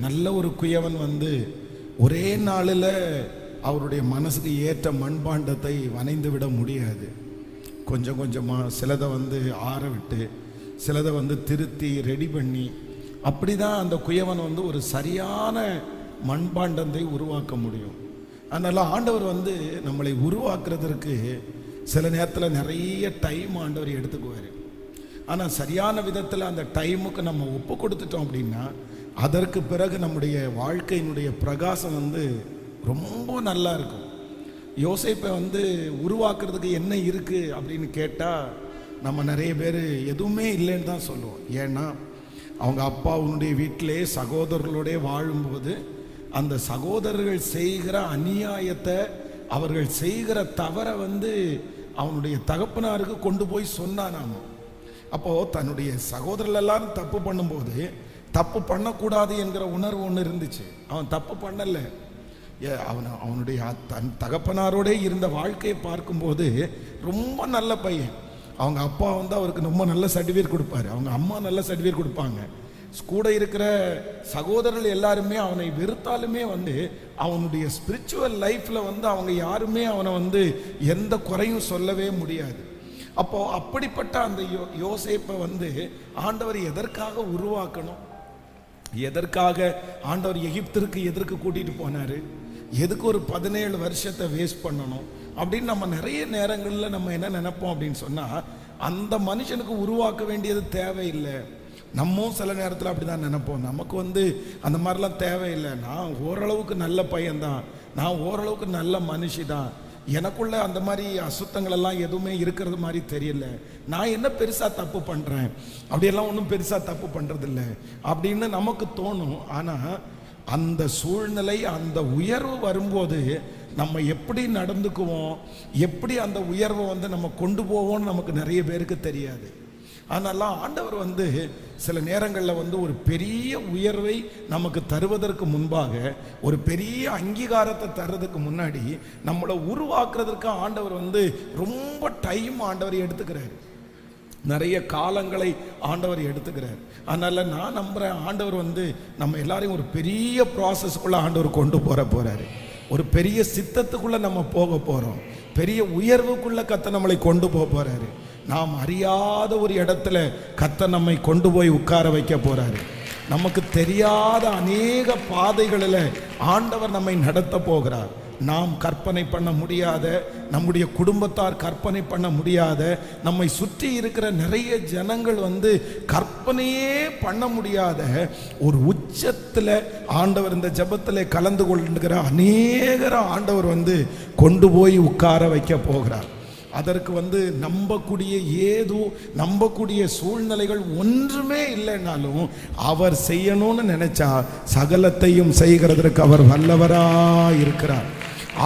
நல்ல ஒரு குயவன் ஒரே நாளில் அவருடைய மனசுக்கு ஏற்ற மண்பாண்டத்தை வனைந்து விட முடியாது. கொஞ்சம் கொஞ்சமாக சிலதை ஆற விட்டு சிலதை திருத்தி ரெடி பண்ணி அப்படி தான் அந்த குயவன் ஒரு சரியான மண்பாண்டத்தை உருவாக்க முடியும். அதனால் ஆண்டவர் நம்மளை உருவாக்குறதற்கு சில நேரத்தில் நிறைய டைம் ஆண்டவர் எடுத்துக்குவார். ஆனால் சரியான விதத்தில் அந்த டைமுக்கு நம்ம ஒப்பு கொடுத்துட்டோம் அப்படின்னா அதற்கு பிறகு நம்முடைய வாழ்க்கையினுடைய பிரகாசம் ரொம்ப நல்லா இருக்கும். யோசேப்பை உருவாக்குறதுக்கு என்ன இருக்குது அப்படின்னு கேட்டால் நம்ம நிறைய பேர் எதுவுமே இல்லைன்னு தான் சொல்லுவோம். ஏன்னா அவங்க அப்பாவுடைய வீட்டிலே சகோதரர்களோடே வாழும்போது அந்த சகோதரர்கள் செய்கிற அநியாயத்தை அவர்கள் செய்கிற தவறை அவனுடைய தகப்பனாருக்கு கொண்டு போய் சொன்னானாமோ. அப்போது தன்னுடைய சகோதரர்கள் எல்லாரும் தப்பு பண்ணும்போது தப்பு பண்ணக்கூடாது என்கிற உணர்வு ஒன்று இருந்துச்சு. அவன் தப்பு பண்ணலை. அவனுடைய தன் தகப்பனாரோடே இருந்த வாழ்க்கையை பார்க்கும்போது ரொம்ப நல்ல பையன். அவங்க அப்பா அவருக்கு ரொம்ப நல்ல சர்டிஃபிகேட் கொடுப்பாரு, அவங்க அம்மா நல்ல சர்டிஃபிகேட் கொடுப்பாங்க. கூட இருக்கிற சகோதரர்கள் எல்லாருமே அவனை வெறுத்தாலுமே அவனுடைய ஸ்பிரிச்சுவல் லைஃப்பில் அவங்க யாருமே அவனை எந்த குறையும் சொல்லவே முடியாது. அப்போது அப்படிப்பட்ட அந்த யோசேப்பை ஆண்டவர் எதற்காக உருவாக்கணும், எதற்காக ஆண்டவர் எகிப்திற்கு எதற்கு கூட்டிகிட்டு போனார், எதுக்கு ஒரு 17 வருஷத்தை வேஸ்ட் பண்ணணும் அப்படின்னு நம்ம நிறைய நேரங்களில் நம்ம என்ன நினைப்போம் அப்படின்னு சொன்னால் அந்த மனுஷனுக்கு உருவாக்க வேண்டியது தேவையில்லை. நம்மவும் சில நேரத்தில் அப்படி தான் நினைப்போம். நமக்கு அந்த மாதிரிலாம் தேவையில்லை, நான் ஓரளவுக்கு நல்ல பையன்தான், நான் ஓரளவுக்கு நல்ல மனுஷி தான், எனக்குள்ள அந்த மாதிரி அசுத்தங்கள் எல்லாம் எதுவுமே இருக்கிறது மாதிரி தெரியல, நான் என்ன பெருசாக தப்பு பண்ணுறேன், அப்படியெல்லாம் ஒன்றும் பெருசாக தப்பு பண்ணுறதில்ல அப்படின்னு நமக்கு தோணும். ஆனால் அந்த சூழ்நிலை அந்த உயர்வு வரும்போது நம்ம எப்படி நடந்துக்குவோம், எப்படி அந்த உயர்வை நம்ம கொண்டு போவோம்னு நமக்கு நிறைய பேருக்கு தெரியாது. அதனால ஆண்டவர் சில நேரங்களில் ஒரு பெரிய உயர்வை நமக்கு தருவதற்கு முன்பாக ஒரு பெரிய அங்கீகாரத்தை தர்றதுக்கு முன்னாடி நம்மளை உருவாக்குறதுக்கு ஆண்டவர் ரொம்ப டைம் ஆண்டவர் எடுத்துக்கிறார், நிறைய காலங்களை ஆண்டவர் எடுத்துக்கிறார். அதனால் நான் நம்புகிறேன் ஆண்டவர் நம்ம எல்லாரையும் ஒரு பெரிய ப்ராசஸ்க்குள்ளே ஆண்டவர் கொண்டு போகிறாரு. ஒரு பெரிய சித்தத்துக்குள்ளே நம்ம போக போகிறோம், பெரிய உயர்வுக்குள்ளே கர்த்தர் நம்மளை கொண்டு போகிறாரு. நாம் அறியாத ஒரு இடத்துல கர்த்தர் நம்மை கொண்டு போய் உட்கார வைக்க போகிறாரு. நமக்கு தெரியாத அநேக பாதைகளில் ஆண்டவர் நம்மை நடத்த போகிறார். நாம் கற்பனை பண்ண முடியாத, நம்முடைய குடும்பத்தார் கற்பனை பண்ண முடியாத, நம்மை சுற்றி இருக்கிற நிறைய ஜனங்கள் கற்பனையே பண்ண முடியாத ஒரு உச்சத்தில் ஆண்டவர் இந்த ஜெபத்தில் கலந்து கொள்கிற அநேகரை ஆண்டவர் கொண்டு போய் உட்கார வைக்க போகிறார். அதற்கு நம்பக்கூடிய சூழ்நிலைகள் ஒன்றுமே இல்லைன்னாலும் அவர் செய்யணும்னு நினைச்சா சகலத்தையும் செய்கிறதற்கு அவர் வல்லவராக இருக்கிறார்.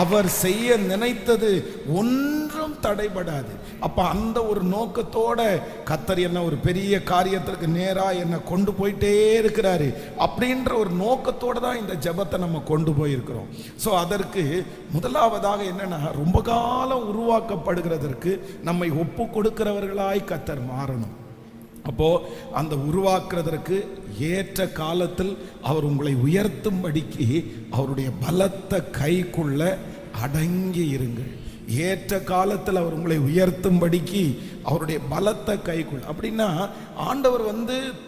அவர் செய்ய நினைத்தது ஒன்றும் தடைபடாது. அப்ப அந்த ஒரு நோக்கத்தோட கர்த்தர் என்ன ஒரு பெரிய காரியத்திற்கு நேரா என்ன கொண்டு போயிட்டே இருக்கிறாரு அப்படின்ற ஒரு நோக்கத்தோட தான் இந்த ஜெபத்தை நம்ம கொண்டு போயிருக்கிறோம். ஸோ அதற்கு முதலாவதாக என்னன்னா, ரொம்ப காலம் உருவாக்கப்படுகிறதற்கு நம்மை ஒப்பு கொடுக்கிறவர்களாய் கர்த்தர் மாறணும். அப்போ அந்த உருவாக்குறதற்கு ஏற்ற காலத்தில் அவர் உங்களை உயர்த்தும்படிக்கு அவருடைய பலத்த கைக்குள்ள அடங்கி இருங்கள். ஏற்ற காலத்தில் அவர் உங்களை உயர்த்தும்படிக்கு அவருடைய பலத்த கைக்குள். அப்படின்னா ஆண்டவர்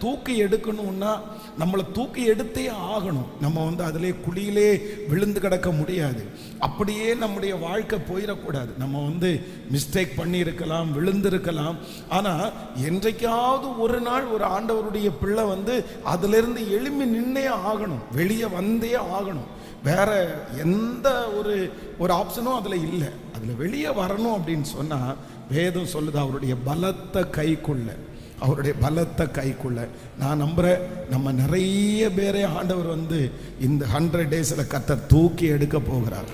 தூக்கி எடுக்கணும்னா நம்மளை தூக்கி எடுத்தே ஆகணும். நம்ம அதிலே குழியிலே விழுந்து கிடக்க முடியாது. அப்படியே நம்முடைய வாழ்க்கை போயிடக்கூடாது. நம்ம மிஸ்டேக் பண்ணியிருக்கலாம், விழுந்திருக்கலாம். ஆனால் என்றைக்காவது ஒரு நாள் ஒரு ஆண்டவருடைய பிள்ளை அதிலிருந்து எழும்பி நின்னே ஆகணும், வெளியே வந்தே ஆகணும். வேற எந்த ஒரு ஆப்ஷனும் அதில் இல்லை. அதில் வெளியே வரணும் அப்படின்னு சொன்னால் வேதம் சொல்லுது அவருடைய பலத்த கைக்குள்ள, அவருடைய பலத்த கைக்குள்ள. நான் நம்புகிறேன் நம்ம நிறைய பேரை ஆண்டவர் இந்த 100 டேஸில் கர்த்தர் தூக்கி எடுக்க போகிறார்.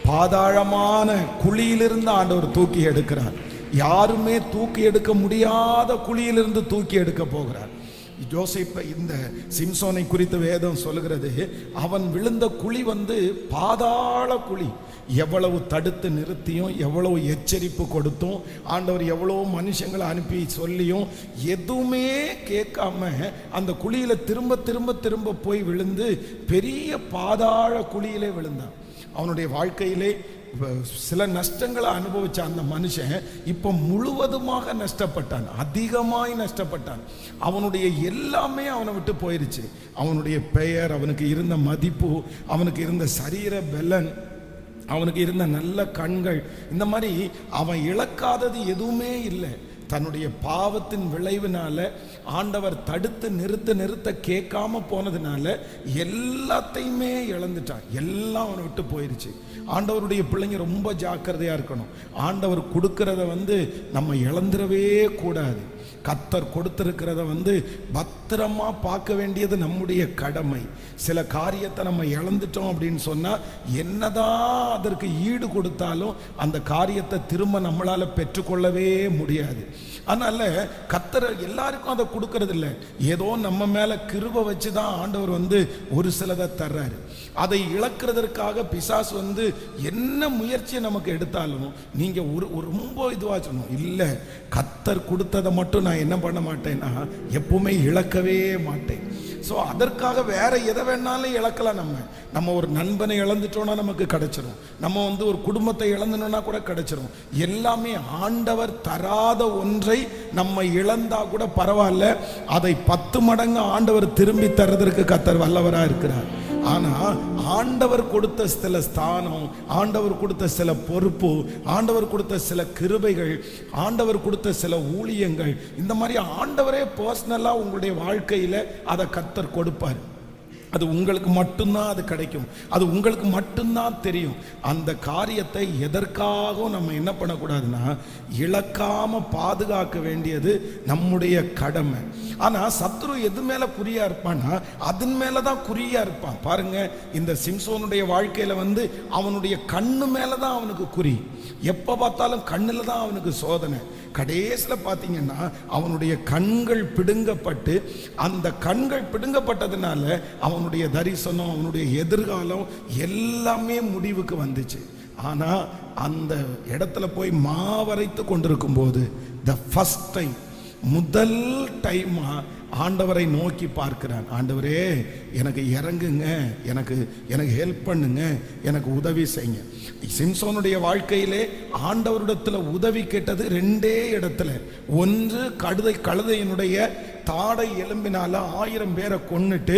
பாதாளமான குழியிலிருந்து ஆண்டவர் தூக்கி எடுக்கிறார். யாருமே தூக்கி எடுக்க முடியாத குழியிலிருந்து தூக்கி எடுக்க போகிறார். யோசேப்பு இந்த சிம்சோனை குறித்து வேதம் சொல்லுகிறது, அவன் விழுந்த குழி பாதாள குழி. எவ்வளவு தடுத்து நிறுத்தியும், எவ்வளவு எச்சரிப்பு கொடுத்தும், ஆண்டவர் எவ்வளவு மனுஷங்களை அனுப்பி சொல்லியும் எதுவுமே கேட்காம அந்த குழியில திரும்ப திரும்ப திரும்ப போய் விழுந்து பெரிய பாதாள குழியிலே விழுந்தான். அவனுடைய வாழ்க்கையிலே சில நஷ்டங்களை அனுபவிச்ச அந்த மனுஷன் இப்போ முழுவதுமாக நஷ்டப்பட்டான், அதிகமாய் நஷ்டப்பட்டான். அவனுடைய எல்லாமே அவனை விட்டு போயிருச்சு. அவனுடைய பெயர், அவனுக்கு இருந்த மதிப்பு, அவனுக்கு இருந்த சரீர பலன், அவனுக்கு இருந்த நல்ல கண்கள், இந்த மாதிரி அவன் இழக்காதது எதுவுமே இல்லை. தன்னுடைய பாவத்தின் விளைவினால ஆண்டவர் தடுத்து நிறுத்த கேட்காம போனதுனால எல்லாத்தையுமே இழந்துட்டான். எல்லாம் அவனை விட்டு போயிருச்சு. ஆண்டவருடைய பிள்ளைங்க ரொம்ப ஜாக்கிரதையா இருக்கணும். ஆண்டவர் கொடுக்கறத நம்ம இழந்துடவே கூடாது. கர்த்தர் கொடுத்திருக்கிறத பத்திரமா பார்க்க வேண்டியது நம்முடைய கடமை. சில காரியத்தை நம்ம இழந்துட்டோம் அப்படின்னு சொன்னா என்னதான் அதற்கு ஈடு கொடுத்தாலும் அந்த காரியத்தை திரும்ப நம்மளால பெற்றுக்கொள்ளவே முடியாது. அதனால கர்த்தர் எல்லாருக்கும் அதை கொடுக்கறது இல்லை. ஏதோ நம்ம மேல கிருபை வச்சுதான் ஆண்டவர் ஒரு சிலதை தர்றாரு. அதை இழக்கிறதற்காக பிசாசு என்ன முயற்சியை நமக்கு எடுத்தாலும் நீங்க ரொம்ப இதுவா சொல்லணும், இல்லை கர்த்தர் கொடுத்ததை மட்டும் நான் என்ன பண்ண மாட்டேன்னா எப்பவுமே இழக்கவே மாட்டேன். ஸோ அதற்காக வேற எதை வேணாலும் இழக்கலாம். நம்ம ஒரு நண்பனை இழந்துட்டோம்னா நமக்கு கிடைச்சிடும். நம்ம ஒரு குடும்பத்தை இழந்தோம்னா கூட கிடைச்சிடும். எல்லாமே ஆண்டவர் தராத ஒன்றை நம்ம இழந்தா கூட பரவாயில்ல, அதை 10 மடங்கு ஆண்டவர் திரும்பி தர்றதற்கு கர்த்தர் வல்லவராக இருக்கிறார். ஆனா ஆண்டவர் கொடுத்த சில ஸ்தானம், ஆண்டவர் கொடுத்த சில பொறுப்பு, ஆண்டவர் கொடுத்த சில கிருபைகள், ஆண்டவர் கொடுத்த சில ஊழியங்கள், இந்த மாதிரி ஆண்டவரே பர்சனலா உங்களுடைய வாழ்க்கையில அதை கர்த்தர் கொடுப்பார். அது உங்களுக்கு மட்டும்தான் அது கிடைக்கும், அது உங்களுக்கு மட்டும்தான் தெரியும். அந்த காரியத்தை எதற்காகவும் நம்ம என்ன பண்ணக்கூடாதுன்னா இழக்காம பாதுகாக்க வேண்டியது நம்முடைய கடமை. ஆனா சத்ரு எது மேல குறியா இருப்பான்னா அதன் மேலதான் குறியா இருப்பான். பாருங்க, இந்த சிம்சோனுடைய வாழ்க்கையில அவனுடைய கண்ணு மேலதான் அவனுக்கு குறி. எப்ப பார்த்தாலும் கண்ணுல தான் அவனுக்கு சோதனை. கடைசியில பாத்தீங்கன்னா அவனுடைய கண்கள் பிடுங்கப்பட்டு, அந்த கண்கள் பிடுங்கப்பட்டதுனால அவனுடைய தரிசனம், அவனுடைய எதிர்காலம் எல்லாமே முடிவுக்கு வந்துச்சு. ஆனா அந்த இடத்துல போய் மாவரைத்து கொண்டிருக்கும் போது த ஃபர்ஸ்ட் டைம், முதல் டைமா ஆண்டவரை நோக்கி பார்க்கிறான். ஆண்டவரே எனக்கு இறங்குங்க, எனக்கு ஹெல்ப் பண்ணுங்க, எனக்கு உதவி செய்யுங்க. சிம்சோனுடைய வாழ்க்கையிலே ஆண்டவரிடத்துல உதவி கேட்டது 2 இடத்துல. ஒன்று, கழுதையினுடைய தாடை எலும்பினால 1000 பேரை கொன்னுட்டு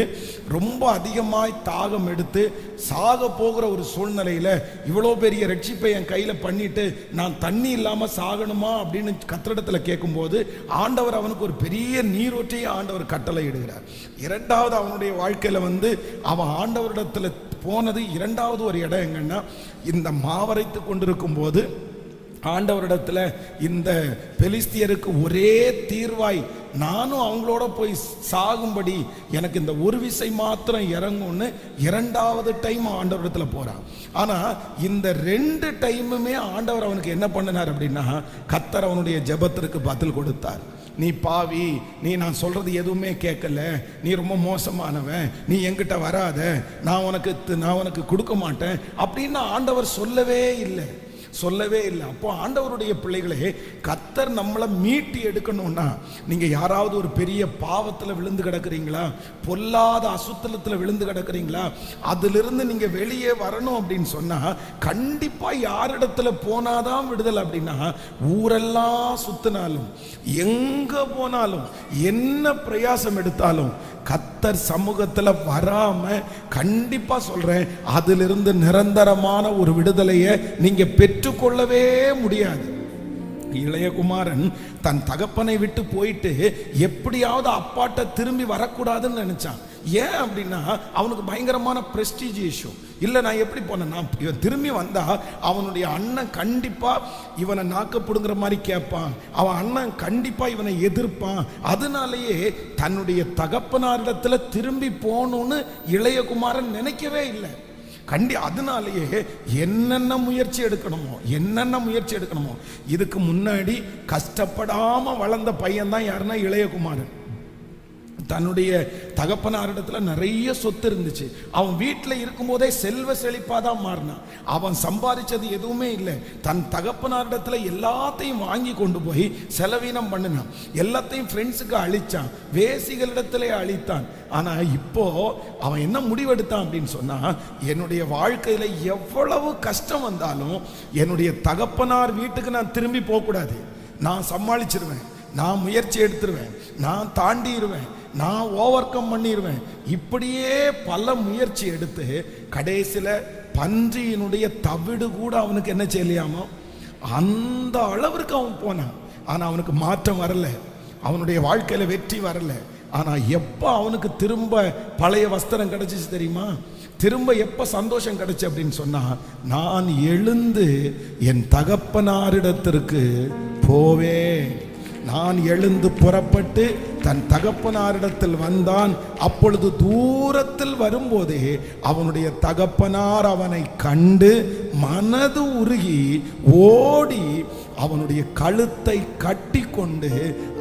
ரொம்ப அதிகமாய் தாகம் எடுத்து சாக போகிற ஒரு சூழ்நிலையில இவ்வளோ பெரிய ரட்சிப்பை என் கையில பண்ணிட்டு நான் தண்ணி இல்லாம சாகணுமா அப்படின்னு கர்த்தரிடத்துல கேட்கும்போது ஆண்டவர் அவனுக்கு ஒரு பெரிய நீரூற்றையை ஆண்டவர் கட்டளை இடுகிறார். இரண்டாவது அவனுடைய வாழ்க்கையில அவன் ஆண்டவரிடத்துல போனது இரண்டாவது ஒரு இடம் எங்கன்னா, இந்த மாவரைத்து கொண்டிருக்கும் போது ஆண்டவரிடத்துல இந்த பெலிஸ்தியருக்கு ஒரே தீர்வாய் நானும் அவங்களோட போய் சாகும்படி எனக்கு இந்த ஒரு விசை மாத்திரம் இறங்கும்னு இரண்டாவது டைம் ஆண்டவரிடத்துல போறான். ஆனா இந்த 2 டைமுமே ஆண்டவர் அவனுக்கு என்ன பண்ணினார் அப்படின்னா கர்த்தர் அவனுடைய ஜெபத்திற்கு பதில் கொடுத்தார். நீ பாவி, நீ நான் சொல்றது எதுவுமே கேட்கல, நீ ரொம்ப மோசமானவன், நீ என்கிட்ட வராத, நான் உனக்கு கொடுக்க மாட்டேன் அப்படின்னு ஆண்டவர் சொல்லவே இல்லை. அப்போ ஆண்டவருடைய பிள்ளைகளே, கர்த்தர் நம்மளை மீட்டி எடுக்கணும்னா, நீங்க யாராவது ஒரு பெரிய பாவத்தில் விழுந்து கிடக்குறீங்களா, பொல்லாத அசுத்தலத்தில் விழுந்து கிடக்குறீங்களா, அதிலிருந்து நீங்க வெளியே வரணும் அப்படின்னு சொன்னா கண்டிப்பா யாரிடத்துல போனாதான் விடுதலை அப்படின்னா, ஊரெல்லாம் சுத்தினாலும் எங்க போனாலும் என்ன பிரயாசம் எடுத்தாலும் கர்த்தர் சமூகத்துல வராம கண்டிப்பா சொல்றேன், அதிலிருந்து நிரந்தரமான ஒரு விடுதலையை நீங்க பெற்றுக்கொள்ளவே முடியாது. இளையகுமாரன் தன் தகப்பனை விட்டு போயிட்டு எப்படியாவது அப்பாட்ட திரும்பி வரக்கூடாதுன்னு நினைச்சான். ஏன் அப்படின்னா அவனுக்கு பயங்கரமான பிரஸ்டீஜ் இஷ்யூ. இல்லை, நான் எப்படி போனேன், இவன் திரும்பி வந்தா அவனுடைய அண்ணன் கண்டிப்பா இவனை நாக்கப்படுங்கிற மாதிரி கேட்பான், அவன் அண்ணன் கண்டிப்பா இவனை எதிர்ப்பான். அதனாலேயே தன்னுடைய தகப்பனாரிடத்துல திரும்பி போகணும்னு இளையகுமாரன் நினைக்கவே இல்லை. அதனாலேயே என்னென்ன முயற்சி எடுக்கணுமோ இதுக்கு முன்னாடி கஷ்டப்படாம வளர்ந்த பையன் தான் யாருன்னா இளையகுமாரன். தன்னுடைய தகப்பனாரிடத்துல நிறைய சொத்து இருந்துச்சு. அவன் வீட்டில் இருக்கும்போதே செல்வ செழிப்பாக தான் மாறினான். அவன் சம்பாதிச்சது எதுவுமே இல்லை. தன் தகப்பனாரிடத்துல எல்லாத்தையும் வாங்கி கொண்டு போய் செலவீனம் பண்ணினான். எல்லாத்தையும் ஃப்ரெண்ட்ஸுக்கு அழிச்சான், வேசிகளிடத்திலே அழித்தான். ஆனால் இப்போ அவன் என்ன முடிவெடுத்தான் அப்படின்னு சொன்னா, என்னுடைய வாழ்க்கையில் எவ்வளவு கஷ்டம் வந்தாலும் என்னுடைய தகப்பனார் வீட்டுக்கு நான் திரும்பி போகக்கூடாது. நான் சமாளிச்சிருவேன், நான் முயற்சி எடுத்துருவேன், நான் தாண்டிடுவேன், நான் ஓவர் கம் பண்ணிடுவேன். இப்படியே பல முயற்சி எடுத்து கடைசியில் பன்றியினுடைய தவிடு கூட அவனுக்கு என்ன செய்யலையாமோ அந்த அளவிற்கு அவன் போனான். ஆனால் அவனுக்கு மாற்றம் வரல, அவனுடைய வாழ்க்கையில் வெற்றி வரல. ஆனால் எப்போ அவனுக்கு திரும்ப பழைய வஸ்திரம் கிடைச்சிச்சு தெரியுமா? திரும்ப எப்போ சந்தோஷம் கிடைச்சு அப்படின்னு சொன்னா, நான் எழுந்து என் தகப்பனாரிடத்திற்கு போவேன். நான் எழுந்து புறப்பட்டு தன் தகப்பனாரிடத்தில் வந்தான். அப்பொழுது தூரத்தில் வரும்போதே அவனுடைய தகப்பனார் அவனை கண்டு மனது உருகி ஓடி அவனுடைய கழுத்தை கட்டி கொண்டு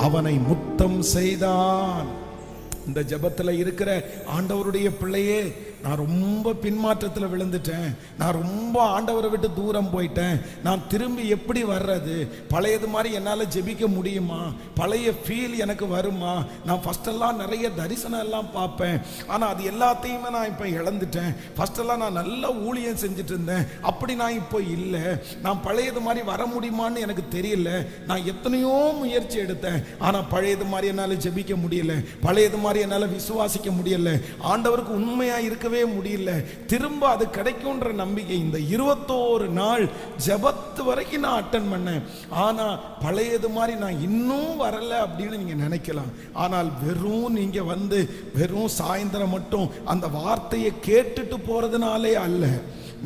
அவனை முத்தம் செய்தான். இந்த ஜெபத்தில் இருக்கிற ஆண்டவருடைய பிள்ளையே, நான் ரொம்ப பின்மாற்றத்தில் விழுந்துட்டேன், நான் ரொம்ப ஆண்டவரை விட்டு தூரம் போயிட்டேன், நான் திரும்பி எப்படி வர்றது? பழையது மாதிரி என்னால் ஜெபிக்க முடியுமா? பழைய ஃபீல் எனக்கு வருமா? நான் ஃபஸ்ட்டெல்லாம் நிறைய தரிசனம் எல்லாம் பார்ப்பேன், ஆனால் அது எல்லாத்தையுமே நான் இப்போ இழந்துட்டேன். ஃபஸ்ட்டெல்லாம் நான் நல்ல ஊழியம் செஞ்சுட்டு இருந்தேன், அப்படி நான் இப்போ இல்லை. நான் பழையது மாதிரி வர முடியுமான்னு எனக்கு தெரியல. நான் எத்தனையோ முயற்சி எடுத்தேன், ஆனால் பழையது மாதிரி என்னால் ஜெபிக்க முடியல, பழையது மாதிரி என்னால் விசுவாசிக்க முடியல, ஆண்டவருக்கு உண்மையாக இருக்கவே முடியல. திரும்ப அது கிடைக்கும்ன்ற நம்பிக்கை. இந்த 21 நாள் ஜெபத்து வரைக்கும் நான் அட்டன் பண்ணேன், ஆனா பழையது மாதிரி நான் இன்னும் வரல அப்படின்னு நீங்க நினைக்கலாம். ஆனால் வெறும் நீங்க வந்து வெறும் சாயந்தரம் மட்டும் அந்த வார்த்தையை கேட்டுட்டு போறதுனாலே அல்ல.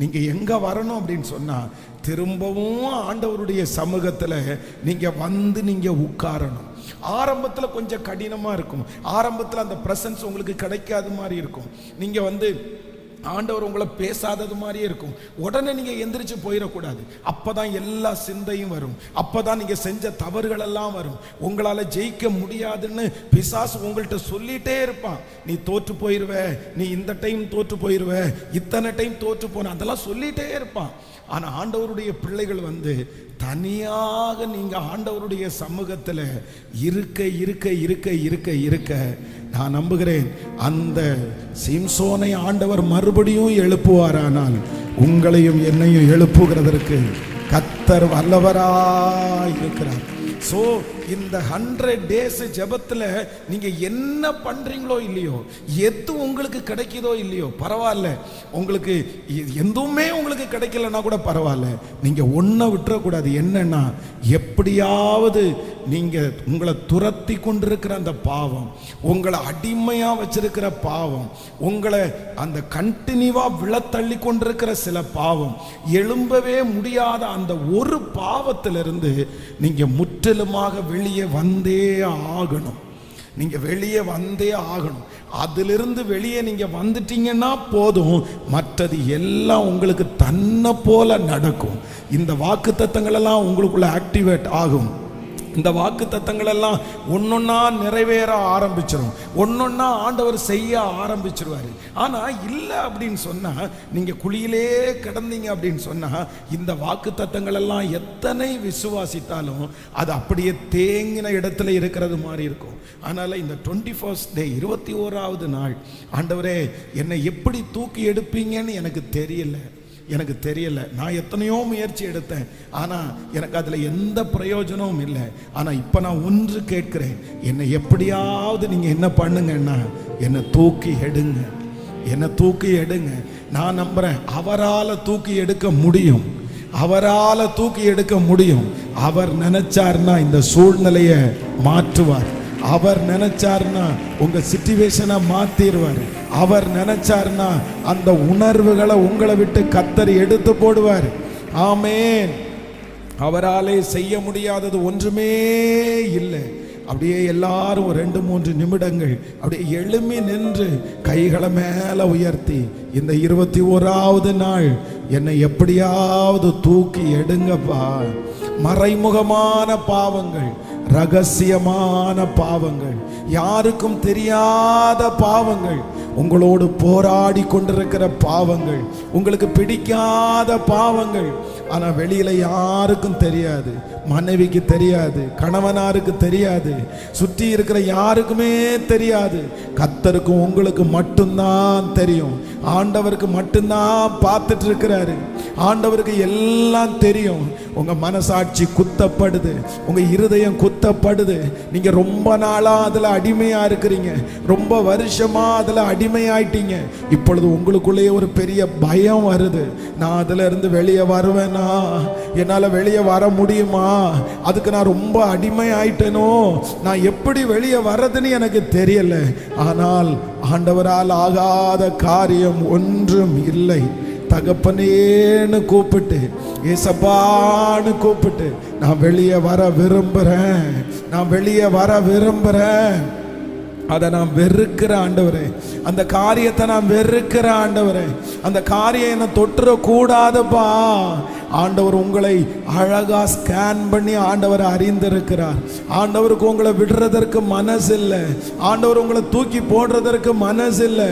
நீங்க எங்க வரணும் அப்படின்னு சொன்னா, திரும்பவும் ஆண்டவருடைய சமூகத்துல நீங்க வந்து நீங்க உட்காரணும். ஆரம்பத்தில் கொஞ்சம் கடினமாக இருக்கும், ஆரம்பத்தில் அந்த பிரசன்ஸ் உங்களுக்கு கிடைக்காத மாதிரி இருக்கும், நீங்கள் வந்து ஆண்டவர் உங்களை பேசாதது மாதிரியே இருக்கும். உடனே நீங்கள் எந்திரிச்சு போயிடக்கூடாது. அப்போ தான் எல்லா சிந்தையும் வரும், அப்போ தான் நீங்கள் செஞ்ச தவறுகள் எல்லாம் வரும். உங்களால் ஜெயிக்க முடியாதுன்னு பிசாசு உங்கள்கிட்ட சொல்லிகிட்டே இருப்பான். நீ தோற்று போயிடுவ, நீ இந்த டைம் தோற்று போயிடுவ, இத்தனை டைம் தோற்று போன, அதெல்லாம் சொல்லிகிட்டே இருப்பான். ஆனால் ஆண்டவருடைய பிள்ளைகள் வந்து தனியாக நீங்கள் ஆண்டவருடைய சமூகத்தில் இருக்க இருக்க இருக்க இருக்க இருக்க நான் நம்புகிறேன், அந்த சிம்சோனை ஆண்டவர் மறுபடியும் எழுப்புவாரானால் உங்களையும் என்னையும் எழுப்புகிறதற்கு கர்த்தர் வல்லவராய் இருக்கிறார். ஸோ இந்த 100 days ஜெபத்தில் நீங்கள் என்ன பண்ணுறீங்களோ இல்லையோ, எது உங்களுக்கு கிடைக்குதோ இல்லையோ பரவாயில்ல, உங்களுக்கு எதுவுமே உங்களுக்கு கிடைக்கலன்னா கூட பரவாயில்ல, நீங்கள் ஒன்றை விட்டுறக்கூடாது. என்னன்னா, எப்படியாவது நீங்கள் உங்களை துரத்தி கொண்டிருக்கிற அந்த பாவம், உங்களை அடிமையாக வச்சிருக்கிற பாவம், உங்களை அந்த கண்டினியூவாக விழத்தள்ளி கொண்டிருக்கிற சில பாவம், எழும்பவே முடியாத அந்த ஒரு பாவத்திலிருந்து நீங்கள் முற்றிலுமாக வெளியே வந்தே ஆகணும். நீங்க வெளியே வந்தே ஆகணும். அதிலிருந்து வெளியே நீங்க வந்துட்டீங்கன்னா போதும், மற்றது எல்லாம் உங்களுக்கு தன்னை போல நடக்கும். இந்த வாக்குத்தத்தங்கள் எல்லாம் உங்களுக்குள்ள ஆக்டிவேட் ஆகும். இந்த வாக்கு தத்தங்கள் எல்லாம் ஒன்னொன்னா நிறைவேற ஆரம்பிச்சிடும், ஒன்னொன்னா ஆண்டவர் செய்ய ஆரம்பிச்சிருவாரு. ஆனா இல்லை அப்படின்னு சொன்னா, நீங்க குழியிலே கிடந்தீங்க அப்படின்னு சொன்னா, இந்த வாக்கு தத்தங்கள் எல்லாம் எத்தனை விசுவாசித்தாலும் அது அப்படியே தேங்கின இடத்துல இருக்கிறது மாதிரி இருக்கும். அதனால இந்த 21st day 21வது நாள், ஆண்டவரே என்னை எப்படி தூக்கி எடுப்பீங்கன்னு எனக்கு தெரியல. நான் எத்தனையோ முயற்சி எடுத்தேன், ஆனால் எனக்கு அதில் எந்த பிரயோஜனமும் இல்லை. ஆனால் இப்போ நான் ஒன்று கேட்கிறேன், என்னை எப்படியாவது நீங்கள் என்ன பண்ணுங்கன்னா, என்னை தூக்கி எடுங்க. நான் நம்புகிறேன், அவரால் தூக்கி எடுக்க முடியும். அவர் நினைச்சார்னா இந்த சூழ்நிலையை மாற்றுவார். அவர் நினைச்சார்னா உங்க சிச்சுவேஷனை மாத்திடுவார். அவர் நினைச்சார்னா அந்த உணர்வுகளை உங்களை விட்டு கர்த்தர் எடுத்து போடுவார். ஆமென். அவராலே செய்ய முடியாதது ஒன்றுமே இல்லை. அப்படியே எல்லாரும் ஒரு 2-3 நிமிடங்கள் அப்படியே எழும்பி நின்று கைகளை மேல உயர்த்தி, இந்த 21வது நாள் என்னை எப்படியாவது தூக்கி எடுங்கப்பா. மறைமுகமான பாவங்கள், ரகசியமான பாவங்கள், யாருக்கும் தெரியாத பாவங்கள், உங்களோடு போராடி கொண்டிருக்கிற பாவங்கள், உங்களுக்கு பிடிக்காத பாவங்கள், ஆனா வெளியில யாருக்கும் தெரியாது. மனைவிக்கு தெரியாது, கணவனாருக்கு தெரியாது, சுற்றி இருக்கிற யாருக்குமே தெரியாது. கர்த்தருக்கும் உங்களுக்கு மட்டும்தான் தெரியும். ஆண்டவருக்கு மட்டும்தான் பார்த்துட்டு இருக்கிறாரு. ஆண்டவருக்கு எல்லாம் தெரியும். உங்க மனசாட்சி குத்தப்படுது, உங்க இருதயம் குத்தப்படுது. நீங்க ரொம்ப நாளா அதுல அடிமையா இருக்கிறீங்க, ரொம்ப வருஷமா அதுல அடிமையாயிட்டீங்க. இப்பொழுது உங்களுக்குள்ளேயே ஒரு பெரிய பயம் வருது. நான் அதுல இருந்து வெளியே வருவேனா? என்னால வெளியே வர முடியுமா? அதுக்கு நான் ரொம்ப அடிமை ஆயிட்டேனோ? நான் எப்படி வெளியே வர்றதுன்னு எனக்கு தெரியல. ஆனால் ஆண்டவரால் ஆகாத காரியம் ஒன்றும் இல்லை. தகப்பனேன்னு கூப்பிட்டு, ஏசப்பான்னு கூப்பிட்டு, நான் வெளியே வர விரும்புறேன், நான் வெளியே வர விரும்புறேன். அதை நான் வெறுக்கிற ஆண்டவரே, அந்த காரியத்தை நான் வெறுக்கிற ஆண்டவரே, அந்த காரியம் என்ன தொட்டுற கூடாதுப்பா. ஆண்டவர் உங்களை அழகா ஸ்கேன் பண்ணி ஆண்டவர் அறிந்திருக்கிறார். ஆண்டவருக்கு உங்களை விடுறதற்கு மனசு இல்லை. ஆண்டவர் உங்களை தூக்கி போடுறதற்கு மனசு இல்லை.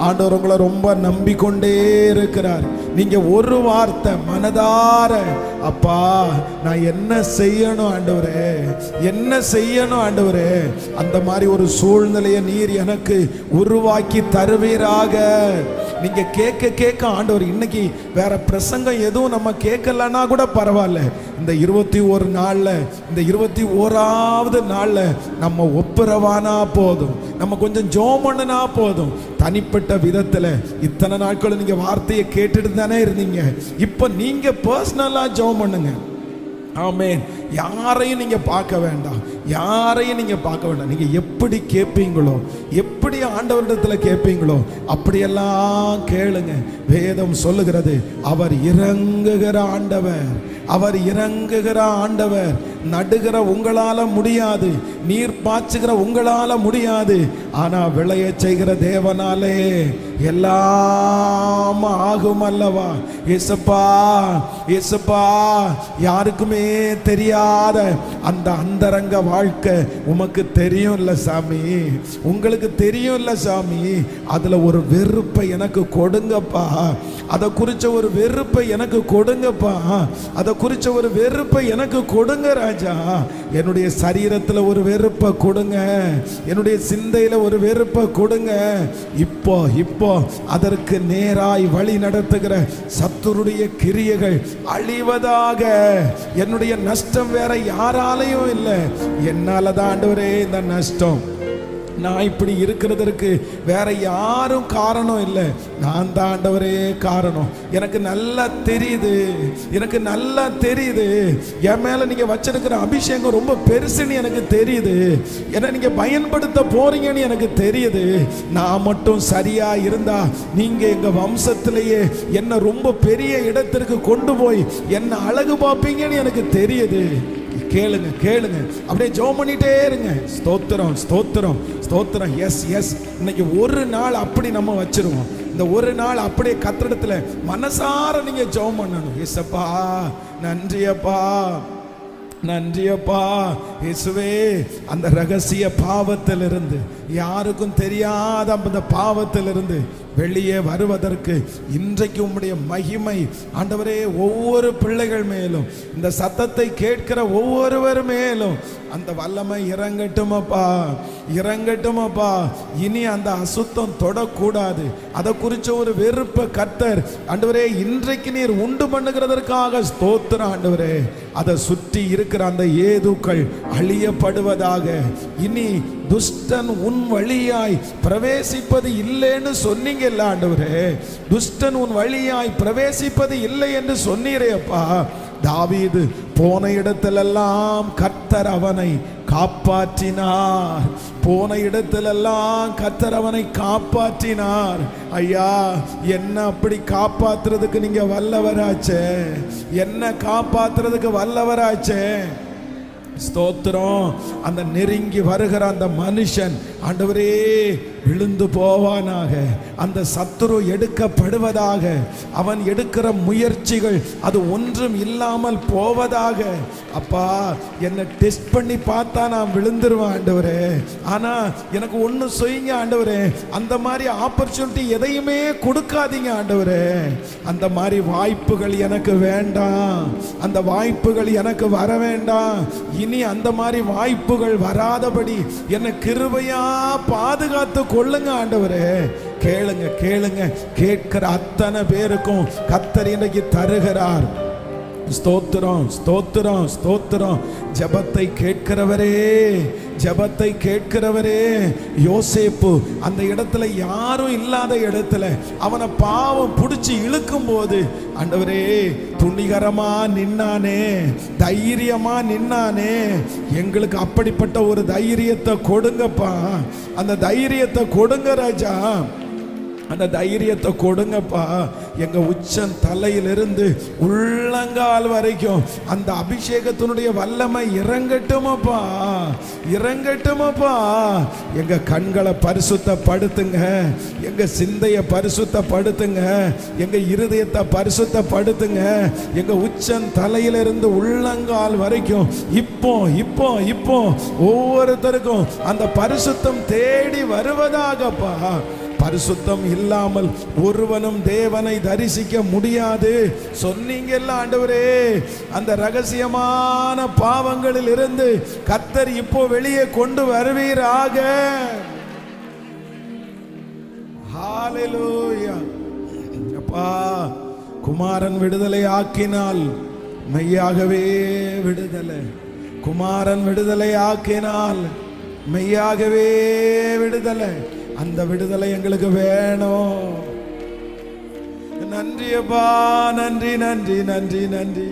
ஆண்டவர் உங்களை ரொம்ப நம்பிக்கொண்டே இருக்கிறார். நீங்க ஒரு வார்த்தை மனதார, அப்பா நான் என்ன செய்யணும் ஆண்டவரே, என்ன செய்யணும் ஆண்டவரே, அந்த மாதிரி ஒரு சூழ்நிலையை நீர் எனக்கு உருவாக்கி தருவீராக. நீங்க கேட்க கேட்க ஆண்டவர், இன்னைக்கு வேற பிரசங்கம் எதுவும் நம்ம கேட்கலன்னா கூட பரவாயில்ல, இந்த 21 நாள்ல, இந்த 21வது நாள்ல நம்ம ஒப்புரவானா போதும், நம்ம கொஞ்சம் ஜெபம் பண்ணுனா போதும். தனிப்பட்ட விதத்துல இத்தனை நாட்கள் நீங்க வார்த்தையை கேட்டுட்டு தானே இருந்தீங்க. இப்ப நீங்க பர்சனலா ஜெபம் பண்ணுங்க. ஆமென். யாரையும் நீங்க பார்க்க வேண்டாம், யாரையும் நீங்க பார்க்க வேண்டாம். நீங்க எப்படி கேட்பீங்களோ, எப்படி ஆண்டவரிடத்துல கேட்பீங்களோ அப்படியெல்லாம் கேளுங்க. வேதம் சொல்லுகிறது, அவர் இறங்குகிற ஆண்டவர், அவர் இறங்குகிற ஆண்டவர். நடுகிற உங்களால முடியாது, நீர் பாய்ச்சுகிற உங்களால முடியாது, ஆனா விளைய செய்கிற தேவனாலே எல்லாம் ஆகும் அல்லவா. இயேசுப்பா, இயேசுப்பா, யாருக்குமே தெரியாத அந்த அந்தரங்க வாழ்க்கை உமக்கு தெரியும் இல்ல சாமி, உங்களுக்கு தெரியும் இல்ல சாமி. அதுல ஒரு வெறுப்பை எனக்கு கொடுங்கப்பா, அதை குறிச்ச ஒரு வெறுப்பை எனக்கு கொடுங்கப்பா, அதை குறிச்ச ஒரு வெறுப்பை எனக்கு கொடுங்க ராஜா. என்னுடைய சரீரத்துல ஒரு வெறுப்பை கொடுங்க, என்னுடைய சிந்தையில ஒரு வெறுப்பை கொடுங்க. இப்போ இப்போ அதற்கு நேராய் வழி நடத்துகிற சத்துருடைய கிரியைகள் அழிவதாக. என்னுடைய நஷ்டம் வேற யாராலையும் இல்லை, என்னால தான் ஆண்டவரே இந்த நஷ்டம். நான் இப்படி இருக்கிறதற்கு வேற யாரும் காரணம் இல்லை, நான் தான் ஆண்டவரே காரணம். எனக்கு நல்லா தெரியுது, எனக்கு நல்லா தெரியுது. என் மேல நீங்க வச்சிருக்கிற அபிஷேகம் ரொம்ப பெருசுன்னு எனக்கு தெரியுது. என்ன நீங்க பயன்படுத்த போறீங்கன்னு எனக்கு தெரியுது. நான் மட்டும் சரியா இருந்தா நீங்க எங்க வம்சத்திலேயே என்ன ரொம்ப பெரிய இடத்திற்கு கொண்டு போய் என்ன அழகு பார்ப்பீங்கன்னு எனக்கு தெரியுது. கேளுங்க கேளுங்க, அப்படியே ஜெபம் பண்ணிட்டே இருங்க. ஸ்தோத்திரம் ஸ்தோத்திரம் ஸ்தோத்திரம். எஸ் எஸ், இன்னைக்கு ஒரு நாள் அப்படி நம்ம வச்சிருவோம். இந்த ஒரு நாள் அப்படியே கத்திரத்துல மனசார நீங்க ஜெபம் பண்ணணும். ஏசப்பா நன்றியப்பா, நன்றியப்பா. இயேசுவே, அந்த ரகசிய பாவத்திலிருந்து, யாருக்கும் தெரியாத அந்த பாவத்திலிருந்து வெளியே வருவதற்கு இன்றைக்கு உம்முடைய மகிமை ஆண்டவரே ஒவ்வொரு பிள்ளைகள் மேலும், இந்த சத்தத்தை கேட்கிற ஒவ்வொருவர் மேலும் அந்த வல்லமை இறங்கட்டுமப்பா, இறங்கட்டுமப்பா. இனி அந்த அசுத்தம் தொடக்கூடாது. அதை குறிச்ச ஒரு வெறுப்பை கர்த்தர் ஆண்டவரே இன்றைக்கு நீர் உண்டு பண்ணுகிறதற்காக ஸ்தோத்திரம் ஆண்டவரே. அதை சுற்றி இருக்கிற அந்த ஏதுக்கள் அழியப்படுவதாக. இனி துஷ்டன் உன் வழியாய் பிரவேசிப்பது இல்லைன்னு சொன்னீங்கல்ல ஆண்டவரே, துஷ்டன் உன் வழியாய் பிரவேசிப்பது இல்லை என்று சொன்னீரே அப்பா. தாவீது போன இடத்திலெல்லாம் கர்த்தர் அவனை காப்பாற்றினார், போன இடத்திலெல்லாம் கர்த்தர் அவனை காப்பாற்றினார். ஐயா, என்ன அப்படி காப்பாத்துறதுக்கு நீங்க வல்லவராச்சே, என்ன காப்பாத்துறதுக்கு வல்லவராச்சே. ஸ்தோத்திரம். அந்த நெருங்கி வருகிற அந்த மனுஷன் ஆண்டவரே விழுந்து போவானாக. அந்த சத்துரு எடுக்கப்படுவதாக. அவன் எடுக்கிற முயற்சிகள் அது ஒன்றும் இல்லாமல் போவதாக. அப்பா, என்னை டெஸ்ட் பண்ணி பார்த்தா நான் விழுந்துருவேன் ஆண்டவரே, ஆனா எனக்கு ஒண்ணு செய்யுங்க ஆண்டவரே. அந்த மாதிரி ஆப்பர்ச்சுனிட்டி எதையுமே கொடுக்காதீங்க ஆண்டவரே. அந்த மாதிரி வாய்ப்புகள் எனக்கு வேண்டாம். அந்த வாய்ப்புகள் எனக்கு வர வேண்டாம். இனி அந்த மாதிரி வாய்ப்புகள் வராதபடி என்னை கிருபையா பாதுகாத்து கொள்ளுங்க ஆண்டவரே. கேளுங்க கேளுங்க. கேட்கிற அத்தனை பேருக்கும் கர்த்தர் இன்னைக்கு தருகிறார். ஸ்தோத்திரம் ஸ்தோத்திரம் ஸ்தோத்திரம். ஜெபத்தை கேட்கிறவரே, ஜெபத்தை கேட்கிறவரே. யோசேப்பு அந்த இடத்துல யாரும் இல்லாத இடத்துல அவனை பாவம் பிடிச்சி இழுக்கும் போது ஆண்டவரே துணிகரமா நின்னானே, தைரியமா நின்னானே. எங்களுக்கு அப்படிப்பட்ட ஒரு தைரியத்தை கொடுங்கப்பா. அந்த தைரியத்தை கொடுங்க ராஜா. அந்த தைரியத்தை கொடுங்கப்பா. எங்க உச்சம் தலையிலிருந்து உள்ளங்கால் வரைக்கும் அந்த அபிஷேகத்தினுடைய வல்லமை இறங்கட்டுமப்பா, இறங்கட்டுமப்பா. எங்க கண்களை பரிசுத்தப்படுத்துங்க, எங்க சிந்தையை பரிசுத்தப்படுத்துங்க, எங்க இருதயத்தை பரிசுத்தப்படுத்துங்க. எங்க உச்சம் தலையிலிருந்து உள்ளங்கால் வரைக்கும் இப்போ இப்போ இப்போ ஒவ்வொருத்தருக்கும் அந்த பரிசுத்தம் தேடி வருவதாகப்பா. பரிசுத்தம் இல்லாமல் ஒருவனும் தேவனை தரிசிக்க முடியாது சொன்னீங்கல்ல ஆண்டவரே. அந்த ரகசியமான பாவங்களில் இருந்து கர்த்தர் இப்போ வெளியே கொண்டு வருவீராக. ஹalleluya. அப்பா, குமாரன் விடுதலை ஆக்கினால் மெய்யாகவே விடுதலை. குமாரன் விடுதலை ஆக்கினால் மெய்யாகவே விடுதலை. அந்த விடுதலை எங்களுக்கு வேணும். நன்றி அப்பா, நன்றி நன்றி நன்றி நன்றி.